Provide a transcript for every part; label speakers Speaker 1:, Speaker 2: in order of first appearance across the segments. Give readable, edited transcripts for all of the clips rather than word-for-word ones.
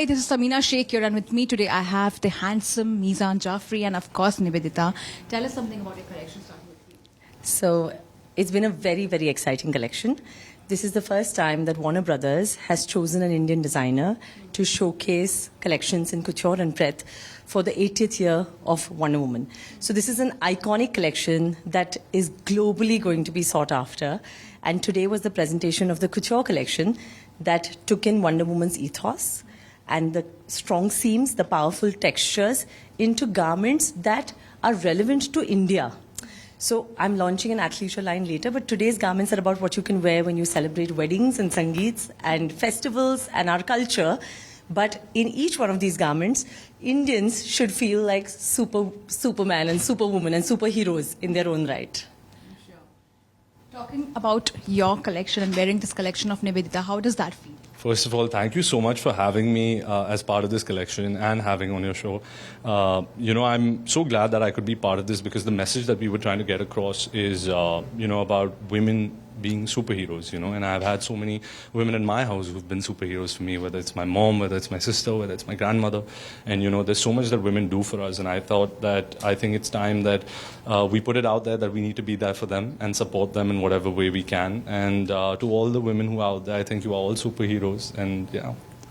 Speaker 1: Hi, this is Samina Sheikh here, and with me today I have the handsome Mizan Jafri and of course Nivedita. Tell us something about your collection. Starting with you.
Speaker 2: So it's been a very, very exciting collection. This is the first time that Warner Brothers has chosen an Indian designer to showcase collections in couture and pret for the 80th year of Wonder Woman. So this is an iconic collection that is globally going to be sought after. And today was the presentation of the couture collection that took in Wonder Woman's ethos and the strong seams, the powerful textures into garments that are relevant to India. So I'm launching an athleisure line later, but today's garments are about what you can wear when you celebrate weddings and sangeets and festivals and our culture. But in each one of these garments, Indians should feel like Superman and Superwoman and superheroes in their own right.
Speaker 1: Talking about your collection and wearing this collection of Nivedita, how does that feel?
Speaker 3: First of all, thank you so much for having me as part of this collection and having on your show. I'm so glad that I could be part of this because the message that we were trying to get across is, about women being superheroes, and I've had so many women in my house who've been superheroes for me, whether it's my mom, whether it's my sister, whether it's my grandmother, and there's so much that women do for us, and I think it's time that we put it out there that we need to be there for them and support them in whatever way we can, and to all the women who are out there, I think you are all superheroes, and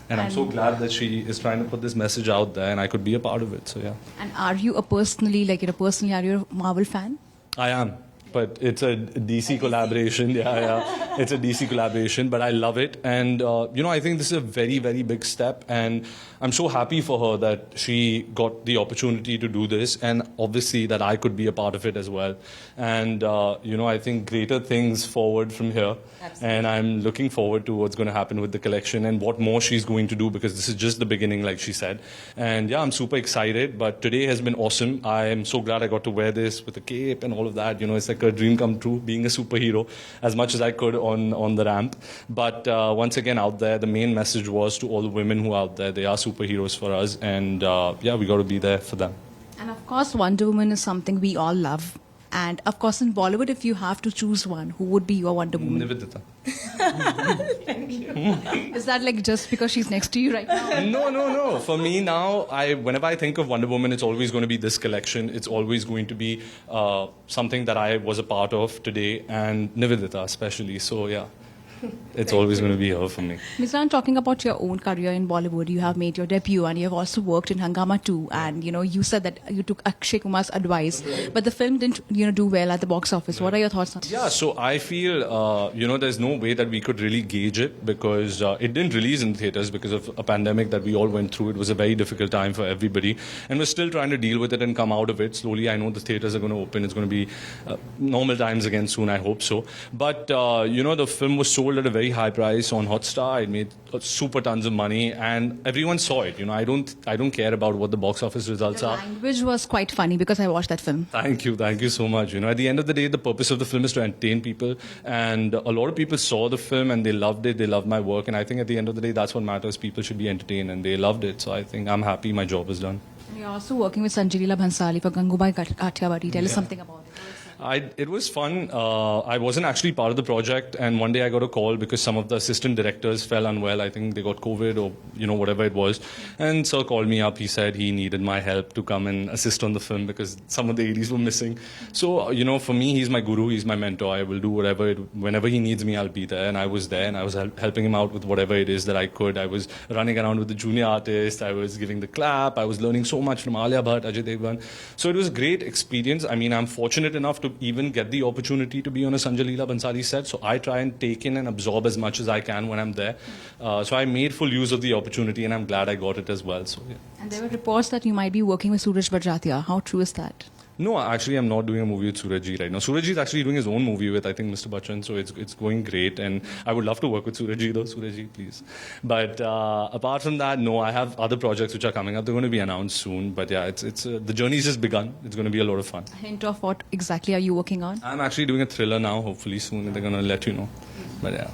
Speaker 3: I'm so glad that she is trying to put this message out there, and I could be a part of it, so yeah.
Speaker 1: And are you personally, are you a Marvel fan?
Speaker 3: I am. But it's a DC collaboration. Yeah. It's a DC collaboration, but I love it. And, I think this is a very, very big step. And I'm so happy for her that she got the opportunity to do this. And obviously that I could be a part of it as well. And, I think greater things forward from here. Absolutely. And I'm looking forward to what's going to happen with the collection and what more she's going to do because this is just the beginning, like she said. And I'm super excited. But today has been awesome. I am so glad I got to wear this with a cape and all of that. It's like a dream come true, being a superhero as much as I could on the ramp. But once again, out there, the main message was to all the women who are out there, they are superheroes for us. And we got to be there for them.
Speaker 1: And of course, Wonder Woman is something we all love. And of course, in Bollywood, if you have to choose one, who would be your Wonder Woman?
Speaker 3: Nivedita.
Speaker 1: Thank you. Is that just because she's next to you right now?
Speaker 3: No. For me now, whenever I think of Wonder Woman, it's always going to be this collection. It's always going to be something that I was a part of today, and Nivedita especially. So yeah. It's always going to be her for me.
Speaker 1: Mizan, talking about your own career in Bollywood, you have made your debut and you have also worked in Hangama 2 and you said that you took Akshay Kumar's advice, but the film didn't do well at the box office. What are your thoughts on this?
Speaker 3: Yeah, so I feel there's no way that we could really gauge it because it didn't release in theaters because of a pandemic that we all went through. It was a very difficult time for everybody and we're still trying to deal with it and come out of it slowly. I know the theaters are going to open. It's going to be normal times again soon, I hope so. But the film was sold at a very high price on Hotstar. It made super tons of money and everyone saw it. I don't care about what the box office results are.
Speaker 1: The language was quite funny because I watched that film.
Speaker 3: Thank you so much. At the end of the day, the purpose of the film is to entertain people and a lot of people saw the film and they loved it, they loved my work, and I think at the end of the day that's what matters. People should be entertained and they loved it, so I think I'm happy my job is done.
Speaker 1: And you're also working with Sanjay Leela Bhansali for Gangubai Kathiawadi. Tell us something about it.
Speaker 3: It was fun. I wasn't actually part of the project, and one day I got a call because some of the assistant directors fell unwell. I think they got COVID or whatever it was. And Sir called me up. He said he needed my help to come and assist on the film because some of the ADs were missing. So for me, he's my guru, he's my mentor. I will do whenever he needs me, I'll be there. And I was there, and I was helping him out with whatever it is that I could. I was running around with the junior artists. I was giving the clap. I was learning so much from Alia Bhatt, Ajay Devgan. So it was a great experience. I mean, I'm fortunate enough to even get the opportunity to be on a Sanjay Leela Bhansali set. So I try and take in and absorb as much as I can when I'm there. So I made full use of the opportunity and I'm glad I got it as well. So yeah.
Speaker 1: And there were reports that you might be working with Suraj Barjatia. How true is that?
Speaker 3: No, actually, I'm not doing a movie with Surajji right now. Surajji is actually doing his own movie with, I think, Mr. Bachchan, so it's going great. And I would love to work with Surajji, though. Surajji, please. But apart from that, no, I have other projects which are coming up. They're going to be announced soon. But yeah, the journey's just begun. It's going to be a lot of fun.
Speaker 1: A hint of what exactly are you working on?
Speaker 3: I'm actually doing a thriller now, hopefully soon. They're going to let you know. But yeah.